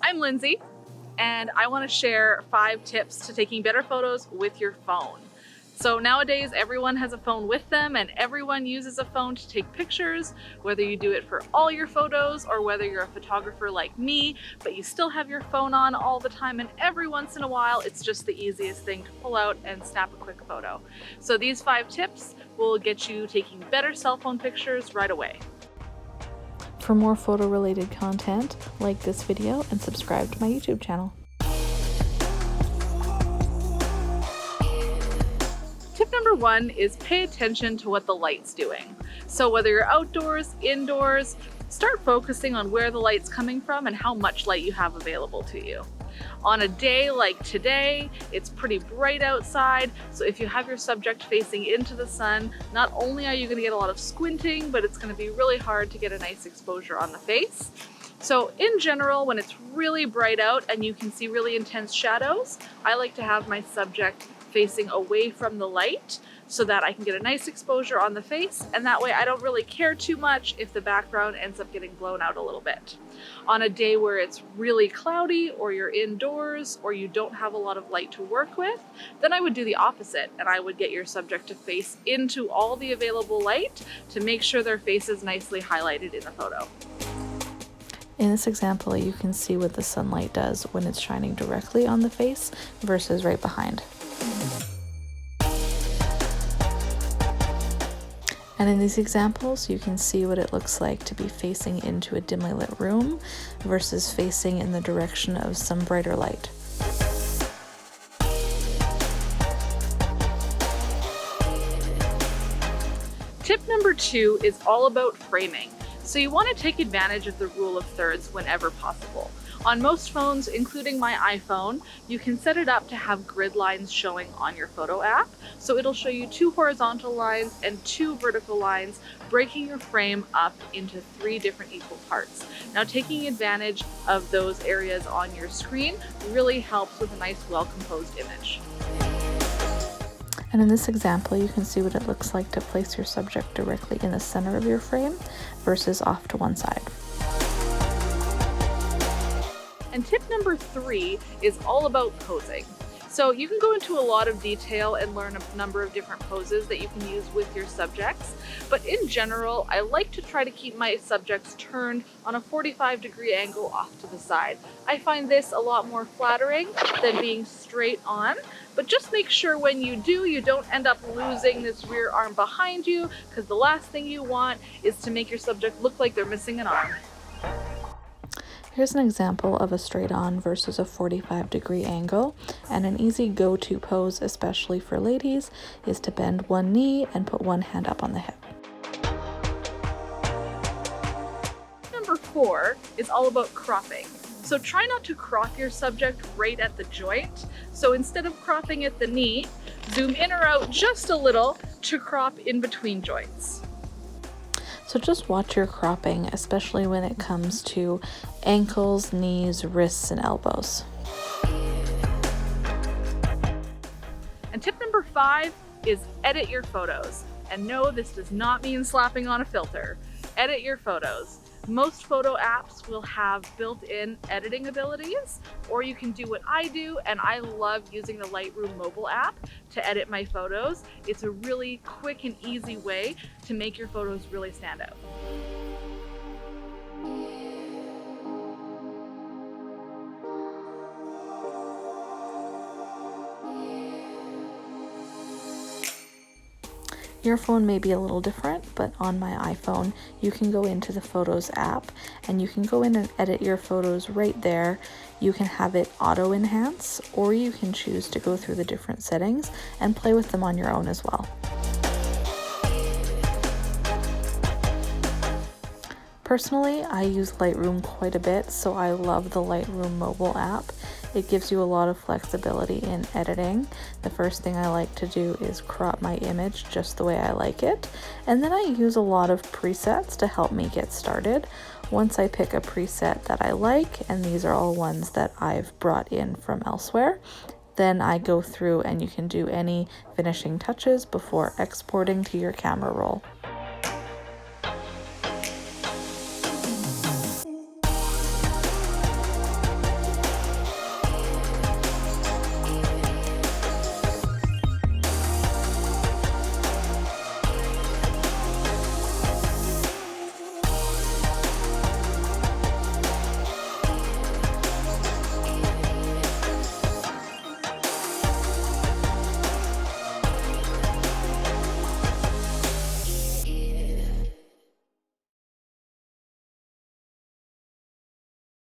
I'm Lindsay, and I want to share 5 tips to taking better photos with your phone. So nowadays everyone has a phone with them and everyone uses a phone to take pictures, whether you do it for all your photos or whether you're a photographer like me, but you still have your phone on all the time, and every once in a while it's just the easiest thing to pull out and snap a quick photo. So these 5 tips will get you taking better cell phone pictures right away. For more photo related content, like this video and subscribe to my YouTube channel. Tip number 1 is pay attention to what the light's doing. So whether you're outdoors, indoors, start focusing on where the light's coming from and how much light you have available to you. On a day like today, it's pretty bright outside, so if you have your subject facing into the sun, not only are you going to get a lot of squinting, but it's going to be really hard to get a nice exposure on the face. So in general, when it's really bright out and you can see really intense shadows, I like to have my subject facing away from the light so that I can get a nice exposure on the face, and that way I don't really care too much if the background ends up getting blown out a little bit. On a day where it's really cloudy or you're indoors or you don't have a lot of light to work with, then I would do the opposite and I would get your subject to face into all the available light to make sure their face is nicely highlighted in the photo. In this example, you can see what the sunlight does when it's shining directly on the face versus right behind. And in these examples, you can see what it looks like to be facing into a dimly lit room versus facing in the direction of some brighter light. Tip number 2 is all about framing. So you want to take advantage of the rule of thirds whenever possible. On most phones, including my iPhone, you can set it up to have grid lines showing on your photo app. So it'll show you 2 horizontal lines and 2 vertical lines, breaking your frame up into 3 different equal parts. Now, taking advantage of those areas on your screen really helps with a nice, well-composed image. And in this example, you can see what it looks like to place your subject directly in the center of your frame versus off to one side. And tip number 3 is all about posing. So you can go into a lot of detail and learn a number of different poses that you can use with your subjects. But in general, I like to try to keep my subjects turned on a 45-degree angle off to the side. I find this a lot more flattering than being straight on. But just make sure when you do, you don't end up losing this rear arm behind you, because the last thing you want is to make your subject look like they're missing an arm. Here's an example of a straight on versus a 45-degree angle, and an easy go-to pose, especially for ladies, is to bend one knee and put one hand up on the hip. Number 4 is all about cropping. So try not to crop your subject right at the joint. So instead of cropping at the knee, zoom in or out just a little to crop in between joints. So just watch your cropping, especially when it comes to ankles, knees, wrists, and elbows. And tip number 5 is edit your photos. And no, this does not mean slapping on a filter. Edit your photos. Most photo apps will have built-in editing abilities, or you can do what I do, and I love using the Lightroom mobile app to edit my photos. It's a really quick and easy way to make your photos really stand out. Your phone may be a little different, but on my iPhone, you can go into the Photos app and you can go in and edit your photos right there. You can have it auto enhance, or you can choose to go through the different settings and play with them on your own as well. Personally, I use Lightroom quite a bit, so I love the Lightroom mobile app. It gives you a lot of flexibility in editing. The first thing I like to do is crop my image just the way I like it, and then I use a lot of presets to help me get started. Once I pick a preset that I like, and these are all ones that I've brought in from elsewhere, then I go through and you can do any finishing touches before exporting to your camera roll.